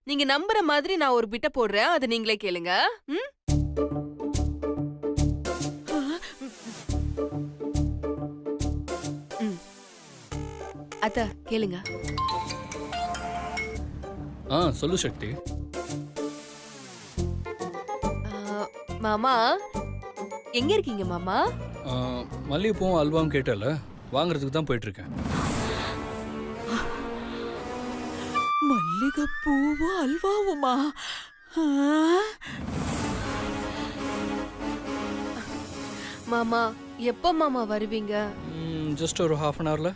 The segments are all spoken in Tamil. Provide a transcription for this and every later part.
நீங்க நம்புற மாதிரி நான் ஒரு பிட்ட போடுறேன், அது நீங்களே கேளுங்க. ம்? ம். அத்த கேளுங்க. சொல்லு சக்தி. மாமா எங்க இருக்கீங்க மாமா? மல்லிகைப்பூவும் அல்வாவும் கேட்டல, வாங்குறதுக்கு தான் போயிட்டு இருக்கேன். மல்லிகைப்பூவும் அல்வாவுமா? மாமா எப்ப மாமா வருவீங்க? ஜஸ்ட் ஒரு ½ அன் ஹவர்ல.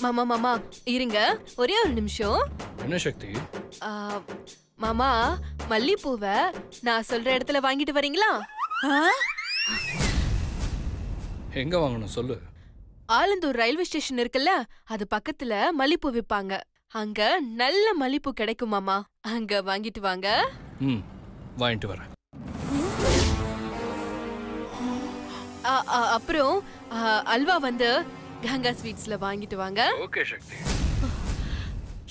மாமா மாமா இருங்க, ஒரே ஒரு நிமிஷம். என்ன சக்தி? ஆ, மாமா மல்லிப்பூவை நான் சொல்ற இடத்துல வாங்கிட்டு வரீங்களா? எங்க வாங்கணும் சொல்லு. ஆலந்தூர் ரயில்வே ஸ்டேஷன் இருக்குல்ல, அது பக்கத்துல மல்லிப்பூ விப்பாங்க. அங்க நல்ல மல்லிப்பூ கிடைக்கும் மாமா, அங்க வாங்கிட்டு வாங்க. வாங்கிட்டு வரேன். அப்புறம் அல்வா வந்து கங்கா ஸ்வீட்ஸ்ல வாங்கிட்டு வாங்க. ஓகே சக்தி.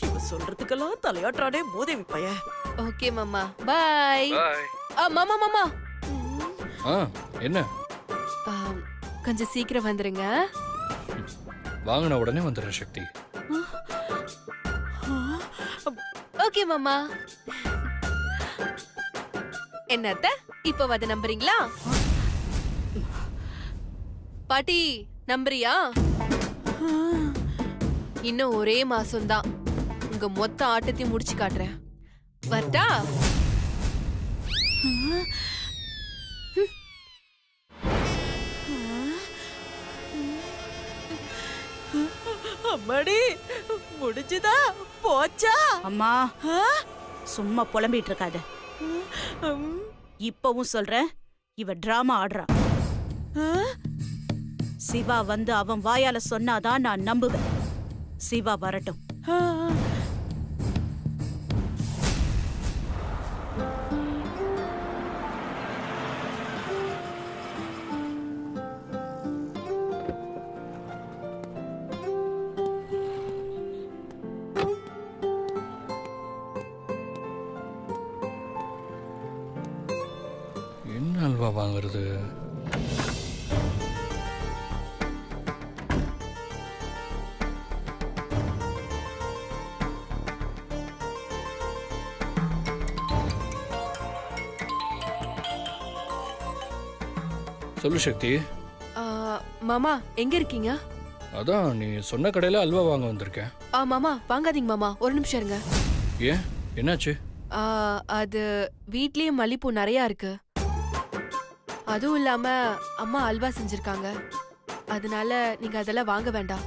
இவ சொல்றதுக்கெல்லாம் தலையாட்டானே மோதேவி பைய. ஓகே மாமா, பாய். பாய். மாமா மாமா என்ன? கொஞ்சம் சீக்கிரம் வந்துருங்க. வாங்கின உடனே வந்துடுறேன் சக்தி. ஓகே மாமா. என்னத்த இப்ப வந்து நம்புறீங்களா? பாட்டி நம்புறியா? இன்னும் ஒரே மாசம்தான், உங்க மொத்த ஆட்டத்தையும் முடிச்சு காட்டுறேன். வரட்டா? அம்மாடி முடிஞ்சுதா போச்சா? அம்மா சும்மா புலம்பிட்டு இருக்காத. இப்பவும் சொல்றேன், இவ டிராமா ஆடுறா. சிவா வந்து அவன் வாயால சொன்னாதான் நான் நம்புவேன். சிவா வரட்டும். என்ன அல்வா வாங்குறது? சொல்லு சக்தி. மாமா எங்க இருக்கீங்க? அதான் நீ சொன்ன கடையில அல்வா வாங்க வந்திருக்கேன். மாமா வாங்காதீங்க மாமா, ஒரு நிமிஷம் இருங்க. ஏன், என்னாச்சு? அது வீட்லயே மல்லிப்பூ நிறைய இருக்கு. அதுவும் இல்லாம அம்மா அல்வா செஞ்சிருக்காங்க, அதனால நீங்க அதெல்லாம் வாங்க வேண்டாம்.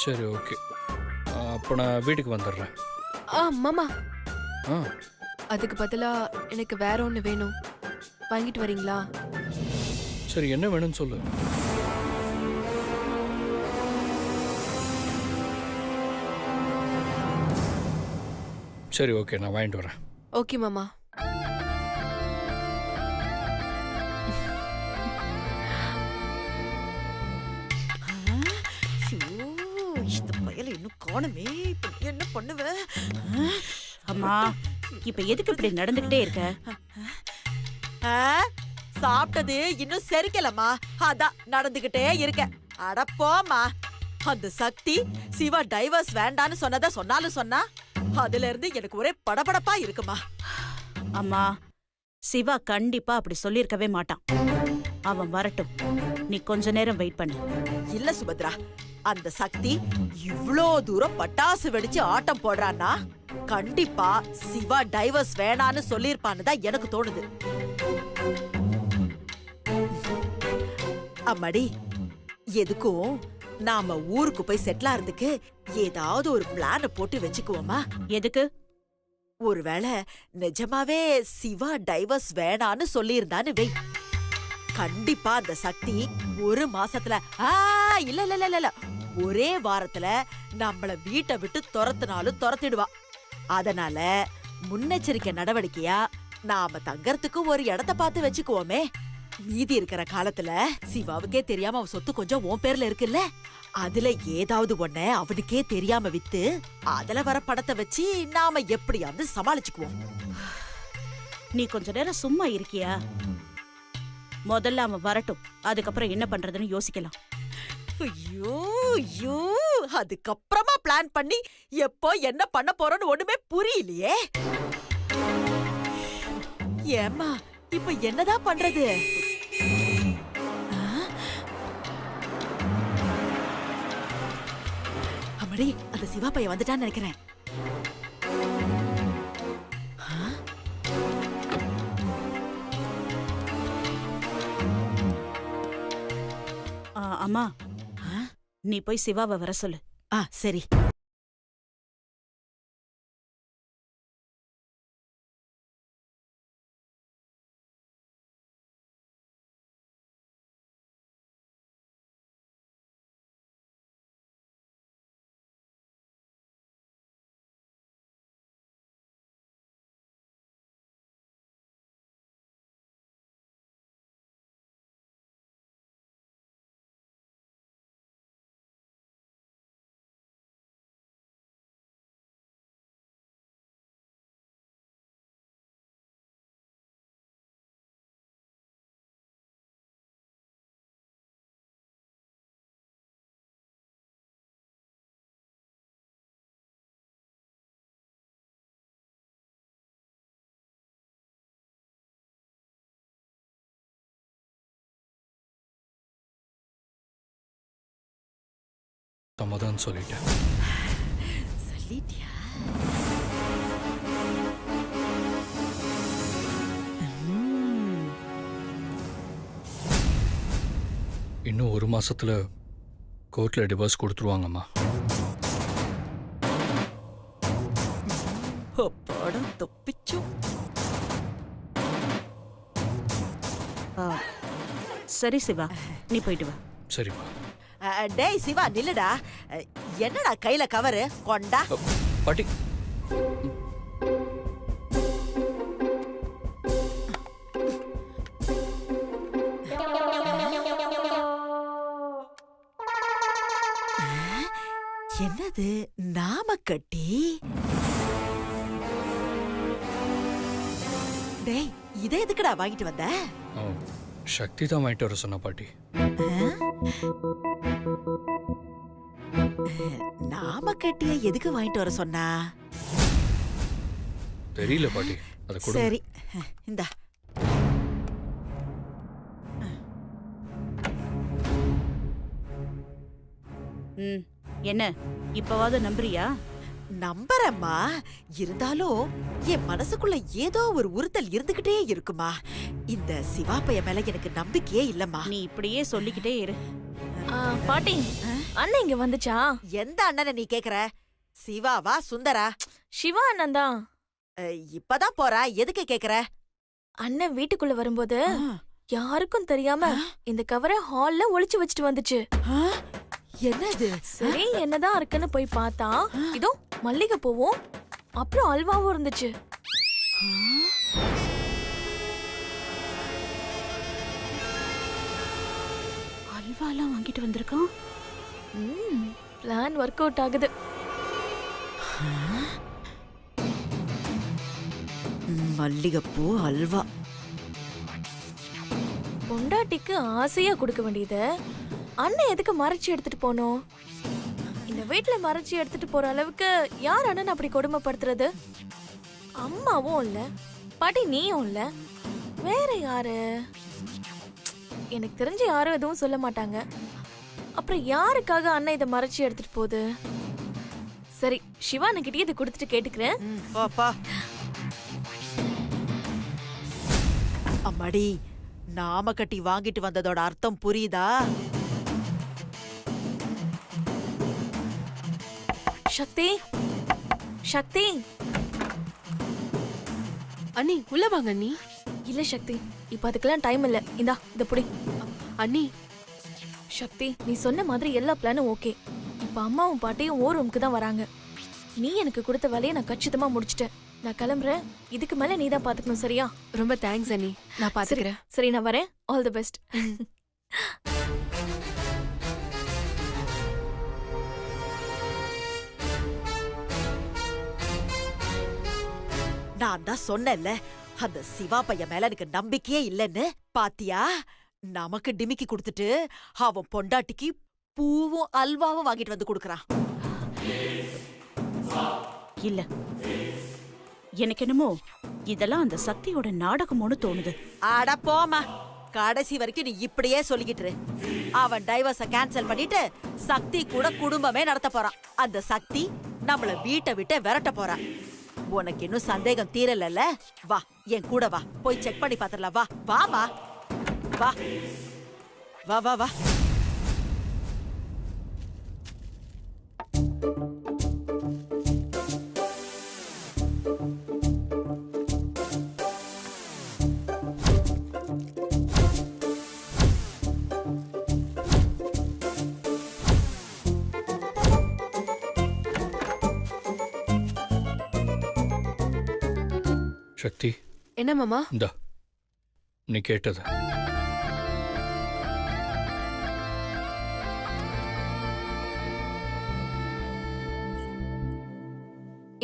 சரி ஓகே, அப்போ நான் வீட்டுக்கு வந்துடுறேன். மாமா ஆ அதுக்கு பதிலா எனக்கு வேற ஒண்ணு வேணும், வாங்கிட்டு வரீங்களா? சரி, என்ன வேணும்னு சொல்லு. சரி ஓகே, நான் வாங்கிட்டு வரேன். ஓகே மாமா. இந்த பயல இன்னும் காணுமே, இப்ப நீ என்ன பண்ணுவ? அம்மா இப்ப எதுக்கு இப்படி நடந்துகிட்டே இருக்க? சாப்பிட்டது இன்னும் செரிக்கலம்மா, அதான் நடந்துகிட்டே இருக்க. அட போம்மா. அந்த சக்தி சிவா டைவர்ஸ் வேண்டான்னு சொன்னதா சொன்னாலும் சொன்னா, அதுல இருந்து எனக்கு ஒரே படபடப்பா இருக்குமா. அம்மா சிவா கண்டிப்பா அப்படி சொல்லிருக்கவே மாட்டான். அவன் வரட்டும், நீ கொஞ்ச நேரம் வெயிட் பண்ணு. இல்ல சுபத்ரா, அந்த சக்தி இவ்ளோ தூரம் பட்டாசு வெடிச்சு ஆட்டம் போடுறான்னா கண்டிப்பா சிவா டைவர்ஸ் வேணான்னு சொல்லிருப்பான்னு தான் எனக்கு தோணுது. அம்மாடி, எதுக்கும் நாம ஊருக்கு போய் செட்டில் ஆறதுக்கு ஏதாவது ஒரு பிளான போட்டு வச்சுக்குவோமா? எதுக்கு? ஒருவேளை நிஜமாவே சிவா டைவர்ஸ் வேணான்னு சொல்லியிருந்தான்னு வை, கண்டிப்பா அந்த சக்தி ஒரு மாசத்துல இல்ல இல்ல இல்ல இல்ல ஒரே வாரத்துல நம்மள வீட்டை விட்டு துரத்தினாலும் துரத்திடுவா. அதனால முன்னெச்சரிக்கை நடவடிக்கையா நாம தங்கறதுக்கு ஒரு இடத்த பார்த்து வச்சுக்குவோமே. மீதி இருக்கிற காலத்துல சிவாவுக்கே தெரியாம அவன் சொத்து கொஞ்சம் உன் பேர்ல இருக்குல்ல, அதுல ஏதாவது ஒண்ண அவனுக்கே தெரியாம வித்து அதுல வர பணத்தை வச்சு நாம எப்படியாவது சமாளிச்சுக்குவோம். நீ கொஞ்ச நேரம் சும்மா இருக்கியா? முதல்ல அவன் வரட்டும், அதுக்கப்புறம் என்ன பண்றதுன்னு யோசிக்கலாம். ஐயோ ஐயோ, அதுக்கப்புறமா பிளான் பண்ணி எப்போ என்ன பண்ண போறோம்னு ஒண்ணுமே புரியலையே. ஏம்மா இப்ப என்னதான் பண்றது? அம்மாடி, அந்த சிவா பையன் வந்துட்டான்னு நினைக்கிறேன். அம்மா, நீ போய் சிவாவை வர சொல்லு. சரி. சமாதானம் சொல்லிட்டேன். சொல்லிட்டியா? இன்னும் 1 மாசத்துல கோர்ட்ல டிவோர்ஸ் கொடுத்துருவாங்கம்மா. படம் தப்பிச்சோம். சரி சிவா, நீ போயிட்டு வா. சரிப்பா. டேய் சிவா, நில்லுடா. என்னடா கையில கவரு கொண்டா? பாட்டி, என்னது நாமக்கட்டி? டேய், இதை எதுக்குடா வாங்கிட்டு வந்த? சக்தி தான் வாங்கிட்டு வர சொன்ன பாட்டி. நாமக்கட்டிய எதுக்கு வாங்கிட்டு வர சொன்னா? தெரியல பாட்டி, அதை கொடுங்க. சரி, இந்தா. என்ன இப்பவாவது நம்புறியா? நம்புறேம்மா. இருந்தாலும் என் மனசுக்குள்ள ஏதோ ஒரு உறுத்தல் இருந்துகிட்டே இருக்குமா. இந்த சிவா பையன் மேல எனக்கு நம்பிக்கையே இல்லம்மா. நீ இப்படியே சொல்லிக்கிட்டே இரு. பாட்டி, அண்ணன் இங்க வந்துச்சா? எந்த அண்ணனை நீ கேக்குற? சிவாவா சுந்தரா? சிவா அண்ணன் தான். இப்பதான் போறா, எதுக்கு கேக்குற? அண்ணன் வீட்டுக்குள்ள வரும்போது யாருக்கும் தெரியாம இந்த கவரை ஹால்ல ஒளிச்சு வச்சுட்டு வந்துச்சு. என்னது? சரி, என்னதான் இருக்குன்னு போய் பார்த்தா இதோ மல்லிகை பூவும் அப்புறம் அல்வாவும் இருந்துச்சு. அல்வாலாம் வாங்கிட்டு வந்திருக்கான். பிளான் ஒர்க் அவுட் ஆகுது. மல்லிகைப்பூ அல்வா. பொண்டாட்டிக்கு ஆசையா கொடுக்க வேண்டியது அண்ணன் எதுக்கு மறைச்சு எடுத்துட்டு போனோம்? இந்த வீட்டுல மறைச்சு எடுத்துட்டு போற அளவுக்கு யார் அண்ணன் அப்படி கொடுமைப்படுத்துறது? அம்மாவும் இல்ல, பாட்டி நீயும் இல்ல, வேற யாரு? எனக்கு தெரிஞ்ச யாரும் எதுவும் சொல்ல மாட்டாங்க. அப்புறம் யாருக்காக அண்ணன் இதை மறைச்சு எடுத்துட்டு போகுது? சரி, சிவானுக்கிட்டே இதை கொடுத்துட்டு கேட்டுக்கிறேன். அம்மாடி, நாமக்கட்டி வாங்கிட்டு வந்ததோட அர்த்தம் புரியுதா? சக்தி, சக்தி. அண்ணி உள்ள வாங்க அண்ணி. இல்ல சக்தி, இப்ப அதுக்கெல்லாம் டைம் இல்ல. இந்தா இத புடி. அண்ணி, சக்தி, நீ சொன்ன மாதிரி எல்லா பிளானும் ஓகே. இப்ப அம்மாவும் பாட்டியும் ஓ ரூமுக்கு தான் வராங்க. நீ எனக்கு கொடுத்த வேலையை நான் கச்சிதமா முடிச்சிட்டேன். நான் கிளம்புறேன். இதுக்கு மேல நீ தான் பாத்துக்கணும், சரியா? ரொம்ப தேங்க்ஸ் அண்ணி, நான் பாத்துக்கிறேன். சரி, நான் வரேன். All the best. நான் தான் சொன்னேன்ல, அந்த சிவா பையன் மேல எனக்கு நம்பிக்கையே இல்லைன்னு. பாத்தியா, நமக்கு டிமிக்கி கொடுத்துட்டு அவன் பொண்டாட்டிக்கு பூவும் அல்வாவும் வாங்கிட்டு வந்து கொடுக்கறான். இல்ல, எனக்கு என்னமோ இதெல்லாம் அந்த சக்தியோட நாடகமோன்னு தோணுது. அட போமா, கடைசி வரைக்கும் நீ இப்படியே சொல்லிக்கிட்டு இரு. அவன் டைவர்ஸ கேன்சல் பண்ணிட்டு சக்தி கூட குடும்பமே நடத்த போறான். அந்த சக்தி நம்மள வீட்டை விட்டு விரட்ட போறான். உனக்கு இன்னும் சந்தேகம் தீரலல்ல? வா, என் கூட வா, போய் செக் பண்ணி பாத்துடலாம். வா வாமா, வா வா வா வா. சக்தி, என்ன மாமா? இந்தா நீ கேட்டது.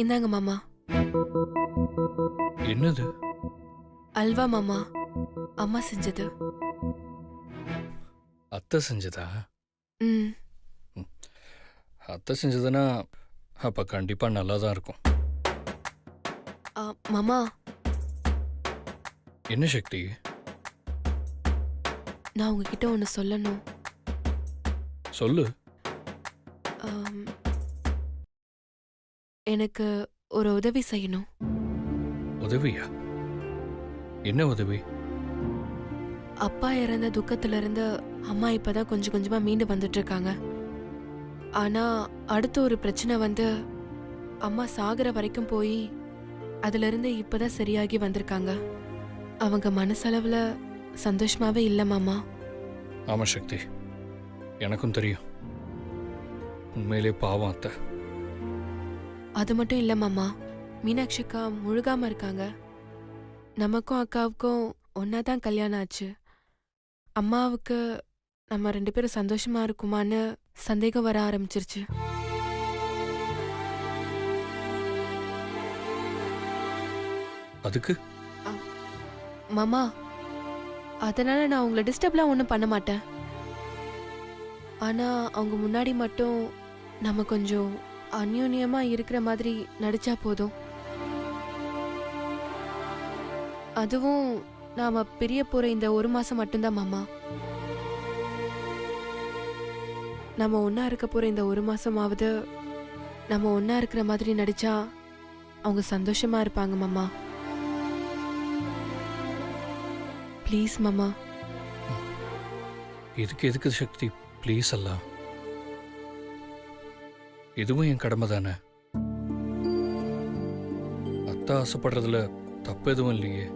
இந்தாங்க மாமா. என்னது? அல்வா மாமா, அம்மா செஞ்சது. அத்தை செஞ்சதா? ம். அத்தை செஞ்சதுன்னா அப்ப கண்டிப்பா நல்லா தான் இருக்கும். மாமா, என்ன சக்தி? நான் உங்ககிட்ட ஒன்று சொல்லணும். சொல்லு. ஆம், எனக்கு ஒரு உதவி செய்யணும். உதவியா? என்ன உதவி? அப்பா இறந்த துக்கத்துல இருந்து அம்மா இப்பதான் கொஞ்சம் கொஞ்சமா மீண்டு வந்துட்டு இருக்காங்க. ஆனா அடுத்த ஒரு பிரச்சனை வந்து அம்மா சாகுற வரைக்கும் போய் அதுல இருந்து இப்பதான் சரியாகி வந்திருக்காங்க. அவங்க மனசளவுல சந்தோஷமாவே இல்ல மாமா. ஆமா சக்தி, எனக்கும் தெரியும். உண்மையிலே பாவம் அத்தை. அது மட்டும் இல்ல மாமா, மீனாட்சி அக்கா முழுகாம இருக்காங்க. நமக்கும் அக்காவுக்கும் ஒன்னாதான் கல்யாணம் ஆச்சு. அம்மாவுக்கு நம்ம 2 பேரும் சந்தோஷமா இருக்குமான்னு சந்தேகம் வர ஆரம்பிச்சிருச்சு. அதுக்கு மாமா, அதனால நான் உங்களை டிஸ்டர்ப்லாம் ஒன்றும் பண்ண மாட்டேன். ஆனா அவங்க முன்னாடி மட்டும் நம்ம கொஞ்சம் அந்யோன்யமா இருக்கிற மாதிரி நடிச்சா போதும். அதுவும் நாம பிரிய போற இந்த 1 மாசம் மட்டும்தான் மாமா. நம்ம ஒன்னா இருக்க போற இந்த 1 மாசமாவது நம்ம ஒன்னா இருக்கிற மாதிரி நடிச்சா அவங்க சந்தோஷமா இருப்பாங்க மாமா. ப்ளீஸ் மாமா. இதுக்கு எதுக்கு சக்தி ப்ளீஸ் அல்ல? இதுவும் என் கடமை தானே. அத்தா ஆசைப்படுறதுல தப்பு எதுவும் இல்லையே.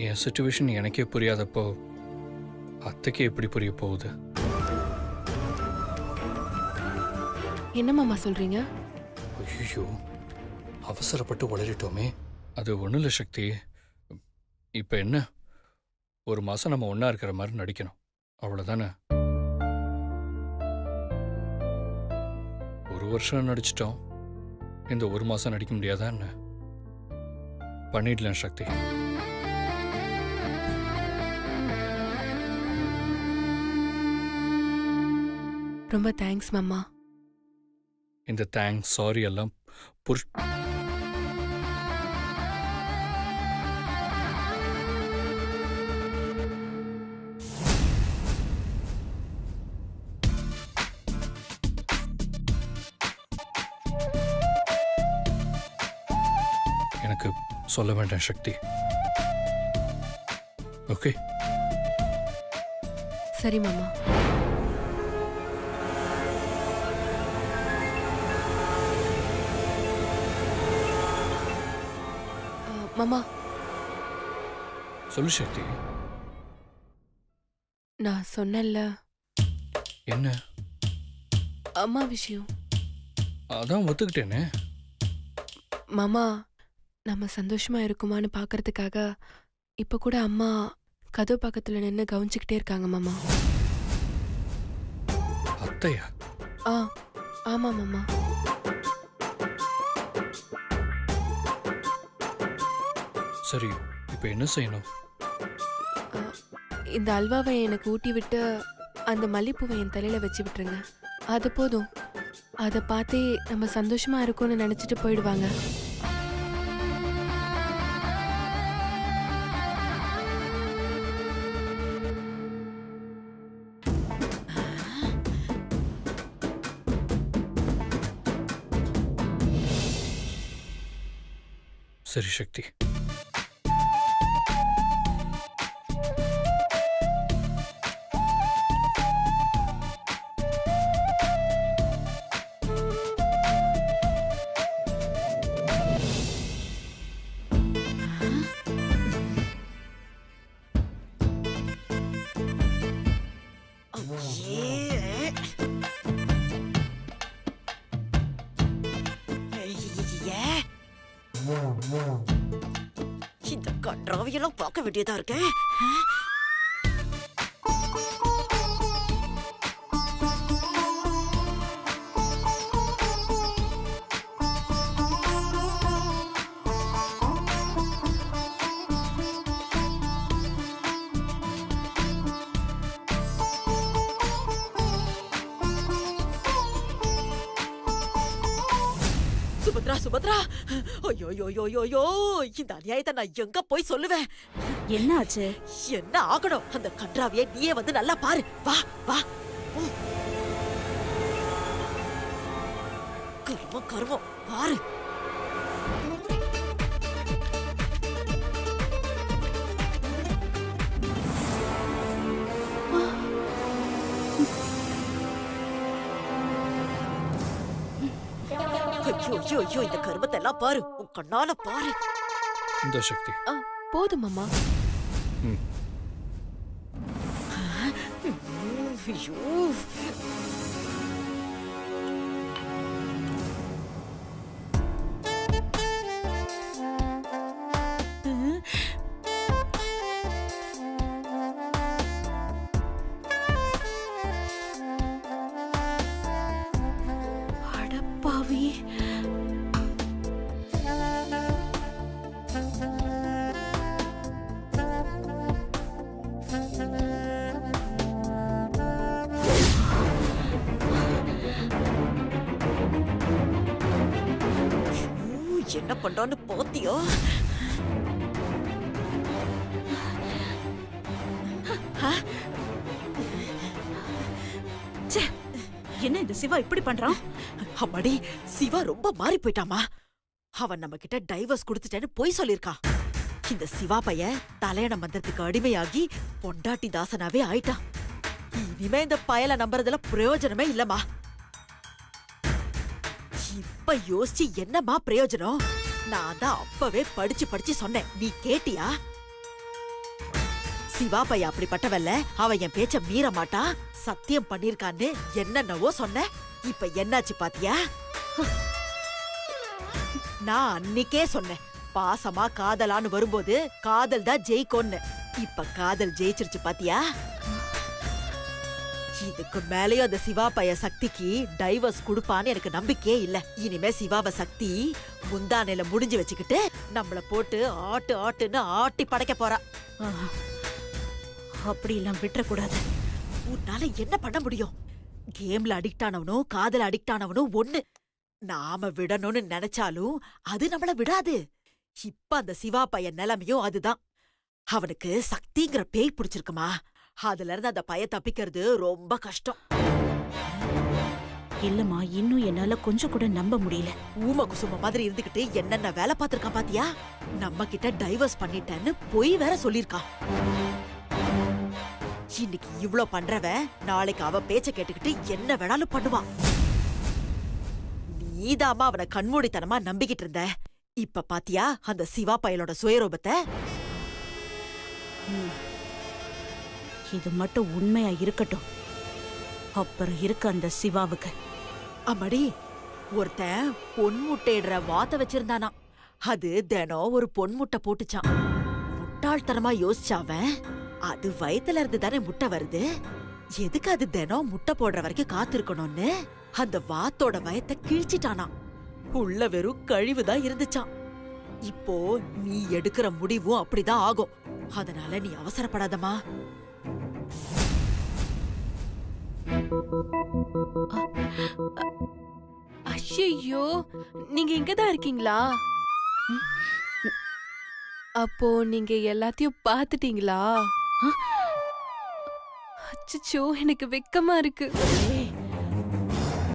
என் சிச்சுவேஷன் எனக்கே புரியாதப்போ அத்தைக்கு எப்படி புரிய போகுது? என்ன மாமா சொல்றீங்க? ஐயோ, அவசரப்பட்டு உளறிட்டோமே. அது ஒன்றும் இல்லை சக்தி. இப்போ என்ன, 1 மாசம் நம்ம ஒன்றா இருக்கிற மாதிரி நடிக்கணும், அவ்வளோதானே. 1 வருஷம் நடிச்சிட்டோம், இந்த 1 மாசம் நடிக்க முடியாதா என்ன? பண்ணிடலாம் சக்தி. ரொம்ப தேங்க்ஸ் மாமா. இந்த தேங்க்ஸ் சாரி எல்லாம் எனக்கு சொல்ல வேண்டாம் சக்தி. ஓகே? சரி மாமா. மாமா, சொல்லு சக்தி. நான் சொன்னேன்ல என்ன? அம்மா விஷயம். அதான் ஒத்துக்கிட்டேனே. மாமா, நம்ம சந்தோஷமா இருக்குமான்னு பார்க்கறதுக்காக இப்ப கூட அம்மா கதவு பக்கத்துல நின்று கவனிச்சுக்கிட்டே இருக்காங்க மாமா. அத்தையா? ஆ, ஆமா மாமா. சரி, இப்போ என்ன செய்யணும்? இந்த அல்வாவை எனக்கு ஊட்டி விட்டு அந்த மல்லிப்பூவை என் தலையில வச்சு விட்டுருங்க. அது போதும். அதை பார்த்தே நம்ம சந்தோஷமா இருக்கோம்னு நினைச்சிட்டு போயிடுவாங்க. சரி சக்தி. இந்த கன்றாவியெல்லாம் பார்க்க வேண்டியதா இருக்கே. சுபத்ரா சுபத்ரா, ஐயோ இந்த அநியாயத்தை நான் எங்க போய் சொல்லுவேன்? என்ன ஆச்சு? என்ன ஆகணும்? அந்த கன்றாவியை நீயே வந்து நல்லா பாரு. வா வா. கர்மம் கர்மம், பாரு. ஐயோ இந்த கர்மத்தை எல்லாம் பாரு, உன் கண்ணால பாரு. இந்த சக்தி போதும் அம்மா. ஐயோ அடப்பாவி. என்ன பண்றான்னு பாத்தியா? என்ன இந்த சிவா இப்படி பண்றான்? அம்மாடி, சிவா ரொம்ப மாறி போயிட்டாமா. அவன் நம்ம கிட்ட டைவர்ஸ் கொடுத்துட்டேன்னு பொய் சொல்லிருக்கான். இந்த சிவா பையன் தலையண மந்திரத்துக்கு அடிமையாகி பொண்டாட்டி தாசனாவே ஆயிட்டான். இனிமே இந்த பயலை நம்புறதுல பிரயோஜனமே இல்லம்மா. இப்ப யோசிச்சு என்னமா பிரயோஜனம்? நான் தான் அப்பவே படிச்சு சொன்னேன், நீ கேட்டியா? சிவா பையன் அப்படிப்பட்டவல்ல, அவன் என் பேச்ச மீற மாட்டான், சத்தியம் பண்ணிருக்கான்னு என்னென்னவோ சொன்ன. இப்ப என்னாச்சு பாத்தியா? நான் அன்னிக்கே சொன்னேன், பாசமா காதலான்னு வரும்போது காதல் தான் ஜெயிக்கும்னு. இப்ப காதல் ஜெயிச்சிருச்சு பாத்தியா? இதுக்கு மேலேயும் அந்த சிவா பைய சக்திக்கு டைவர்ஸ் கொடுப்பான்னு எனக்கு நம்பிக்கையே இல்ல. இனிமே சிவாவ சக்தி முந்தானையில முடிஞ்சு வச்சுக்கிட்டு நம்மள போட்டு ஆட்டுன்னு ஆட்டி படைக்க போறா. அப்படி எல்லாம் விட்டுறக்கூடாது. உன்னால என்ன பண்ண முடியும்? கேம்ல அடிக்ட் ஆனவனும் காதல அடிக்ட் ஆனவனும் ஒண்ணு. நாம விடணும்னு நினைச்சாலும் அது நம்மள விடாது. இப்ப அந்த சிவா பையன் நிலைமையும் அதுதான். அவனுக்கு சக்திங்கிற பேய் பிடிச்சிருக்குமா, அதுல இருந்து அந்த பைய தப்பிக்கிறது ரொம்ப கஷ்டம். இல்லம்மா, இன்னும் என்னால கொஞ்சம் கூட நம்ப முடியல. ஊம குசும மாதிரி இருந்துகிட்டு என்னென்ன வேலை பார்த்திருக்கான் பாத்தியா? நம்ம கிட்ட டைவர்ஸ் பண்ணிட்டேன்னு பொய் வேற சொல்லிருக்கான். இன்னைக்கு இவ்ளோ பண்றவன் நாளைக்கு அவ பேச்ச கேட்டுக்கிட்டு என்ன வேணாலும் பண்ணுவான். நீதாமா அவனை கண்மூடித்தனமா நம்பிக்கிட்டு இருந்த. இப்ப பாத்தியா அந்த சிவா பயலோட சுயரூபத்தை? இது மட்டும் உண்மையா இருக்கட்டும், அப்புறம் இருக்க அந்த சிவாவுக்கு. அம்மாடி, ஒருத்தன் பொன்முட்டையிடுற வாத்த வச்சிருந்தானா. அது தினம் ஒரு பொன்முட்டை போட்டுச்சான். முட்டாள்தனமா யோசிச்சாவன், அது வயித்துல இருந்து தானே முட்டை வருது, எதுக்கு அது தினம் முட்டை போடுற வரைக்கும் காத்திருக்கணும்னு அந்த வாத்தோட வயத்தை கிழிச்சிட்டானா. உள்ள வெறும் கழிவுதான் இருந்துச்சான். இப்போ நீ எடுக்கிற முடிவும் அப்படிதான் ஆகும். அதனால நீ அவசரப்படாதம்மா. ஐயோ, நீங்க இங்கதான் இருக்கீங்களா? அப்போ நீங்க எல்லாத்தையும் பார்த்துட்டீங்களா? அச்சச்சோ, எனக்கு வெக்கமா இருக்கு. ஏய்,